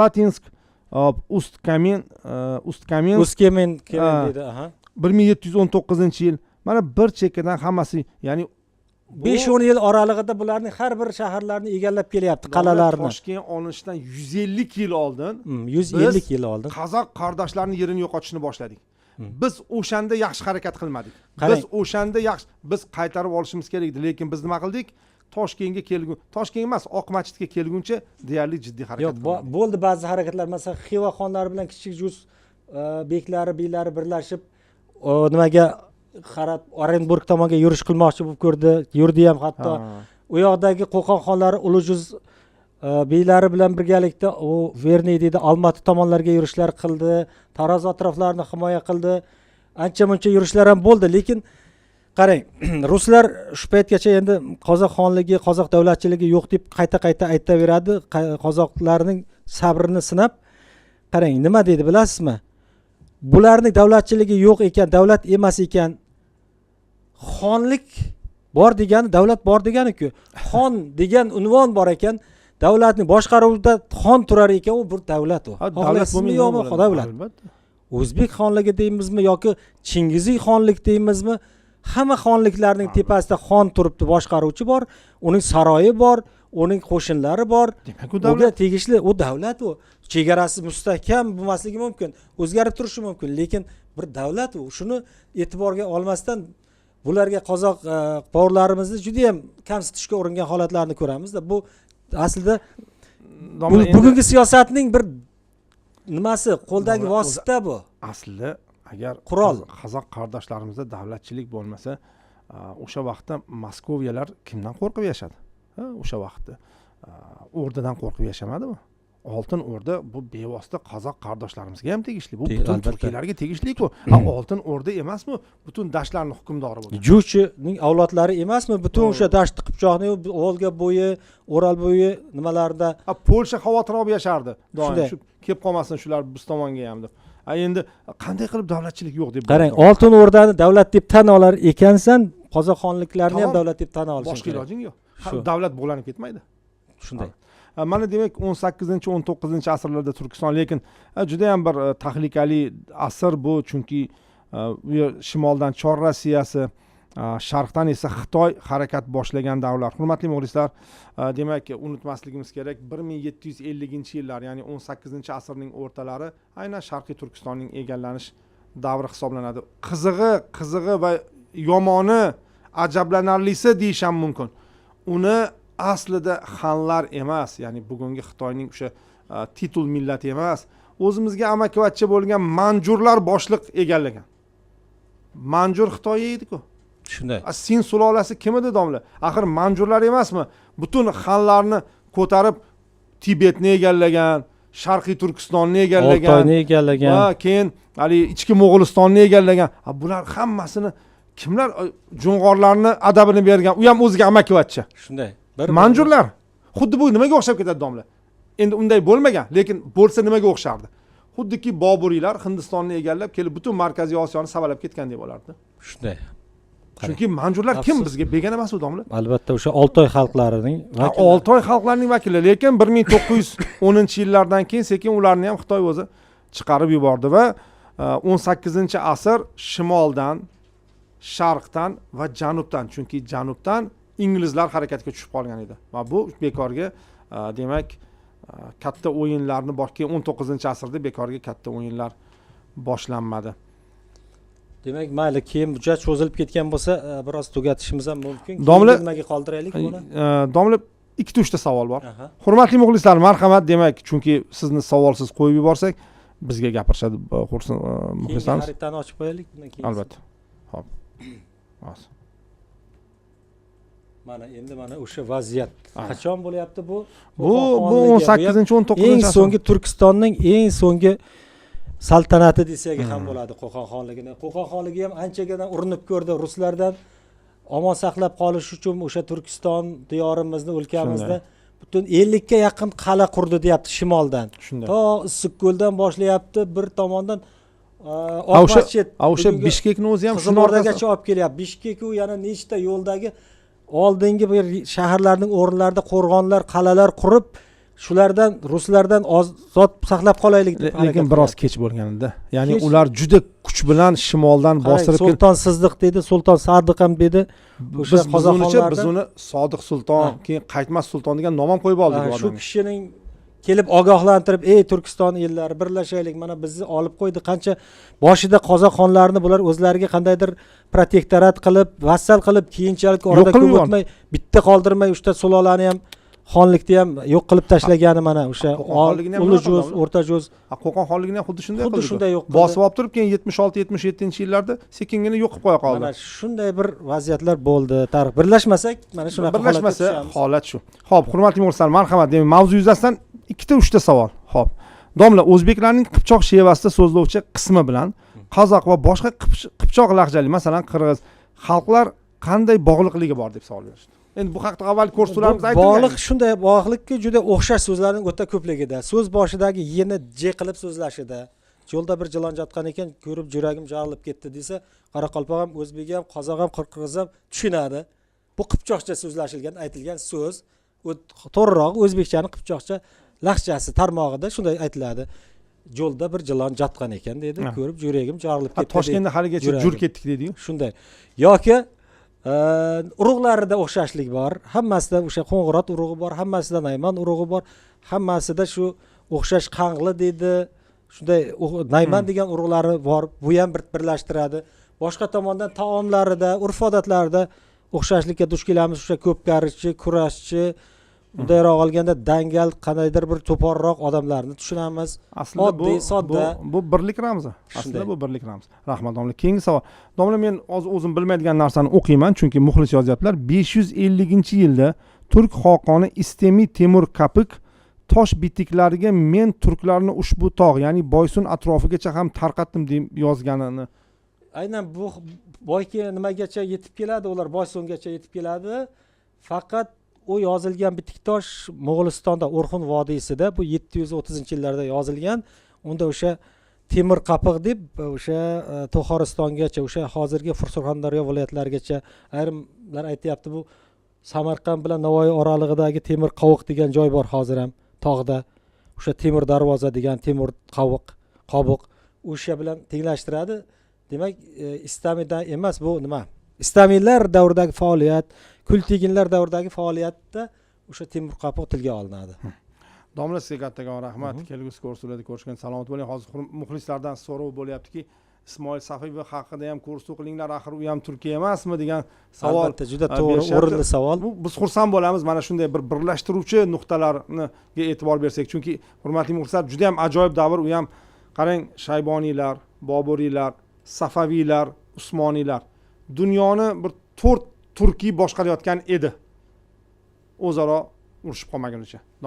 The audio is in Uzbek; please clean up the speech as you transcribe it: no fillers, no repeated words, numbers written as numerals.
Latinsk, Ust-Kamensk dedi. Aha. 1719-yil. Mana bir chekkadan hammasi, ya'ni 5-10 yil oralig'ida bularning har bir shaharlarni egallab kelyapti, qalalarni. Toshkent olinishidan 150 yil oldin, 150 yil oldin qozoq qardoshlarning yerini yo'qotishni boshladik. Biz o'shanda yaxshi harakat qilmadik. Biz qaytarib olishimiz kerak edi, lekin biz nima qildik? Toshkent emas, Oq masjidga kelguncha deyarli jiddiy harakat qildik. Bo'ldi ba'zi harakatlar, masalan, Xiva xonlari bilan Kichik Juz beklari, beylari birlashib nimaga qarab Orenburg tomonga yurish qilmoqchi bo'lib ko'rdi, yurdi ham hatto. U yoqdagi Qo'qon xonlari Ulujuz beylari bilan birgalikda u Verniy deydi, Olmati tomonlarga yurishlar qildi, Taroz atroflarini himoya qildi. Ancha-muncha yurishlar ham bo'ldi, lekin qarang, ruslar shu paytgacha endi qozoq xonligi, qozoq davlatchiligi yo'q deb qayta-qayta aytaveradi. Qozoqlarning sabrini sinab, qarang, nima deydi bilasizmi? Bularning davlatchiligi yo'q ekan, davlat emas ekan. Xonlik bor degani davlat bor degani-ku. Xon degan unvon bor ekan, davlatning boshqaruvida xon turar ekan, u bir davlat u. Davlat bo'lmaymi? Davlat. O'zbek xonligi deymizmi yoki Chingiziy xonlik deymizmi? Hamma xonliklarning tepasida xon turibdi, boshqaruvchi bor, uning saroyi bor, uning qo'shinlari bor. Demak, u davlat tegishli, u davlat u. Chegarasi mustahkam bo'lmasligi mumkin, o'zgarib turishi mumkin, lekin bir davlat u. Shuni e'tiborga olmasdan bularga qozoq povlarimizni juda ham kamsitishga uringan holatlarni ko'ramiz-da. Bu aslida bugungi siyosatning bir nimasi, qo'ldagi vosita bu. Aslida agar qurol qozoq qardoshlarimizda davlatchilik bo'lmasa, o'sha vaqtda Moskoviyalar kimdan qo'rqib yashadi? O'sha vaqtda o'rdadan qo'rqib yashamadimi? Oltin o'rda bu bevosita qozoq qardoshlarimizga ham tegishli. Bu butun turkiylarga tegishli-ku. Oltin o'rda emasmi? Butun dashtlarning hukmdori bo'ldi. Juchining avlodlari emasmi? Butun o'sha dasht qipchoqning Volga bo'yi, Oral bo'yi nimalarda Polsha xavotir olib yashardi. Doim shu kelib qolmasin shular biz tomonga ham deb. Endi qanday qilib davlatchilik yo'q deb. Qarang, Oltin o'rdani davlat deb tan olar ekansan, qozoq xonliklarini ham davlat deb tan olishing kerak. Boshqa ilojing yo'q. Davlat bo'lanib ketmaydi. Shunday. Mana demak 18-19-asrlarda Turkiston, lekin juda ham bir tahlikali asr bu, chunki u shimoldan Chor Rossiyasi, sharqdan esa Xitoy harakat boshlagan davlat. Hurmatli muxlislar, demak unutmasligimiz kerak, 1750-yillar, ya'ni 18-asrning o'rtalari aynan Sharqiy Turkistonning egallanish davri hisoblanadi. Qizig'i va yomoni, ajablanarlisi deyish ham mumkin. Uni aslida xanlar emas, ya'ni bugungi Xitoyning o'sha titul millati emas, o'zimizga amakivachcha bo'lgan manjurlar boshliq egallagan. Manjur Xitoy edi-ku. Shunday. Sin sulolasi kim edi domla? Axir manjurlar emasmi? Butun xanlarni ko'tarib Tibetni egallagan, Sharqiy Turkistonni egallagan, Oltoyni egallagan, va keyin hali ichki Mo'g'ulistonni egallagan. Bular hammasini kimlar Jung'orlarni adabini bergan? U ham o'ziga amakivachcha. Shunday. Manjurlar. Xuddi bu nimaga o'xshab ketadi domla? Endi unday bo'lmagan, lekin bo'lsa nimaga o'xshardi? Xuddiki Boburiylar Hindistonni egallab kelib butun Markaziy Osiyoni savalab ketgan deb bo'lardi. Shunday. Chunki manjurlar kim bizga? Begona emas u domla. Albatta o'sha Oltoy xalqlarining vakili. Oltoy xalqlarining vakili, lekin 1910-yillardan keyin sekin ularni ham Xitoy o'zi chiqarib yubordi va 18-asr shimoldan, sharqdan va janubdan, chunki janubdan inglizlar harakatga tushib qolgan edi. Va bu bekorga demak katta o'yinlarni keyin 19-asrda bekorga katta o'yinlar boshlanmadi. Demak, mayli, keyin juda cho'zilib ketgan bo'lsa, biroz tugatishimiz ham mumkin. Nimaga qoldiraylik buni? Domla 2-3 ta savol bor. Hurmatli muxlislar, marhamat, demak, chunki sizni savolsiz qo'yib yuborsak, bizga gapirishadi muxlislarimiz. Xaritani ochib qo'yaylik bundan keyin. Albatta. Xo'p. Hozir. Mana o'sha vaziyat qachon bo'lyapti bu? Bu 18-19-asr. Eng so'nggi Turkistonning eng so'nggi saltanati desak ham bo'ladi Qo'qon xonligini. Qo'qon xonligi ham anchagadan urinib ko'rdi ruslardan omon saqlab qolish uchun o'sha Turkiston diyorimizni, o'lkamizni butun 50 ga yaqin qala qurdi deyapti shimoldan. To Issiqko'ldan boshlayapti, bir tomondan o'sha Bishkekni o'zi ham Qizilordagacha olib kelyapti. Bishkek u yana nechta yo'ldagi oldingi bir shaharlarning o'rinlarida qo'rg'onlar, qalalar qurib, shulardan ruslardan ozod saqlab qolaylik deb lekin harakat biroz qilyapti. kech bo'lgan edi. Ya'ni Kech. ular juda kuch bilan shimoldan Qarang, bostirib sulton sizdiq dedi, sulton sadiq ham dedi. O'sha biz qozoqxonlardan uni sodiq sulton, Ha. keyin qaytmas sulton degan nom ham qo'yib oldik bu shu odamga. kishining kelib ogohlantirib, ey Turkiston ellari birlashaylik, mana bizni olib qo'ydi. Qancha boshida qozoq xonlarini bular o'zlariga qandaydir protektorat qilib, vassal qilib, keyinchalik orada qilib ko'p yubordi. o'tmay bitta qoldirmay 3 ta sulolani ham xonlikni ham yo'q qilib tashlagani mana o'sha Qo'qon xonligini ham uli nima jo'z, qildi? o'rta jo'z Qo'qon xonligini ham xuddi shunday xuddi qildi. shunday yo'q qildi. Bosib olib turib, keyin 76-77-yillarda sekingina yo'q qilib qo'ya qoldi. Mana shunday bir vaziyatlar bo'ldi. Tarix birlashmasak, mana shunaqa holatga Birlashmasa tushamiz. holat shu. Xo'p, hurmatli muxlislar, marhamat. Demak, mavzu yuzasidan 2-3 ta savol. Xo'p. Domla, o'zbeklarning Qipchoq shevasida so'zlovchi qismi bilan qozoq va boshqa Qipchoq lahjali, masalan, qirg'iz xalqlar qanday bog'liqligi bor deb savol berishdi. Endi bu haqda avval ko'rsatuvlarimizda aytilgan. Bog'liq shunday bog'liqki, juda o'xshash so'zlarning o'ta ko'pligida. So'z boshidagi yeni j qilib so'zlashida. Yo'lda bir jilon jotgan ekan, ko'rib yuragim jarlib ketdi desa, qoraqalpoq ham, o'zbek ham, qozoq ham, qirg'iz ham tushunadi. Bu qipchoqcha so'zlashilgan, aytilgan so'z. To'g'riroq o'zbekchani qipchoqcha lahjasi tarmog'ida shunday aytiladi. Yo'lda bir jilon jotgan ekan dedi, ko'rib yuragim jarlib ketdi. Toshkentda haligacha jur ketdik deydi-yu. Shunday. Yoki urug'larida o'xshashlik bor. Hammasida o'sha Qo'ng'irot urug'i bor, hammasida Nayman urug'i bor, hammasida shu o'xshash Qangli deydi. Shunday Nayman degan urug'lari bor. Bu ham birlashtiradi. Boshqa tomondan taomlarida, urf-odatlarida o'xshashlikka duch kelamiz. O'sha ko'pkarichi, kurashchi, bundayroq olganda dangal, qandaydir bir to'porroq odamlarni tushunamiz. Aslida Oddiy, sodda. bu birlik ramzi. Aslida bu birlik ramzi. Rahmat domla. Keyingi savol. Domla, men o'zim bilmaydigan narsani o'qiyman, chunki muxlis yozyaptilar. 550-yilda turk xoqoni Istemiy Temur Kapik tosh bitiklariga men turklarni ushbu tog', ya'ni Boysun atrofigacha ham tarqatdim deb yozganini. Aynan bu boyki nimagacha yetib keladi, ular Boysungacha yetib keladi. Faqat u yozilgan bitik tosh Mo'g'ulistonda O'rxun vodiysida bu 730-yillarda yozilgan. Unda o'sha Temir Qapiq deb o'sha To'xoristongacha, o'sha hozirgi Surxondaryo viloyatlarigacha ayrimlar aytayapti, bu Samarqand bilan Navoiy oralig'idagi Temir Qovuq degan joy bor hozir ham tog'da. O'sha Temir darvoza degan Temir qobuq o'sha bilan tenglashtiradi. Demak, istamida emas bu nima? Istamiylar davridagi faoliyat, kulteginlar davridagi faoliyatda o'sha Temir Qapiq tilga olinadi. Domla, sizga kattakon rahmat. Kelgusi ko'rsatuvlarda ko'rishgan salomat bo'ling. Hozir muxlislardan so'rov bo'lyaptiki, Ismoil Safiyev haqida ham ko'rsatuv qilinglar, axir u ham Turkiya emasmi degan savol. Albatta, juda to'g'ri, o'rinli savol. Biz xursand bo'lamiz mana shunday bir birlashtiruvchi nuqtalarga e'tibor bersak, chunki hurmatli muxlislar, juda ham ajoyib davr. U ham qarang, Shayboniylar, Boburiylar, Safaviylar, Usmoniylar dunyoni bir 4 turkiy boshqarayotgan edi. O'zaro urushib qolmagunicha.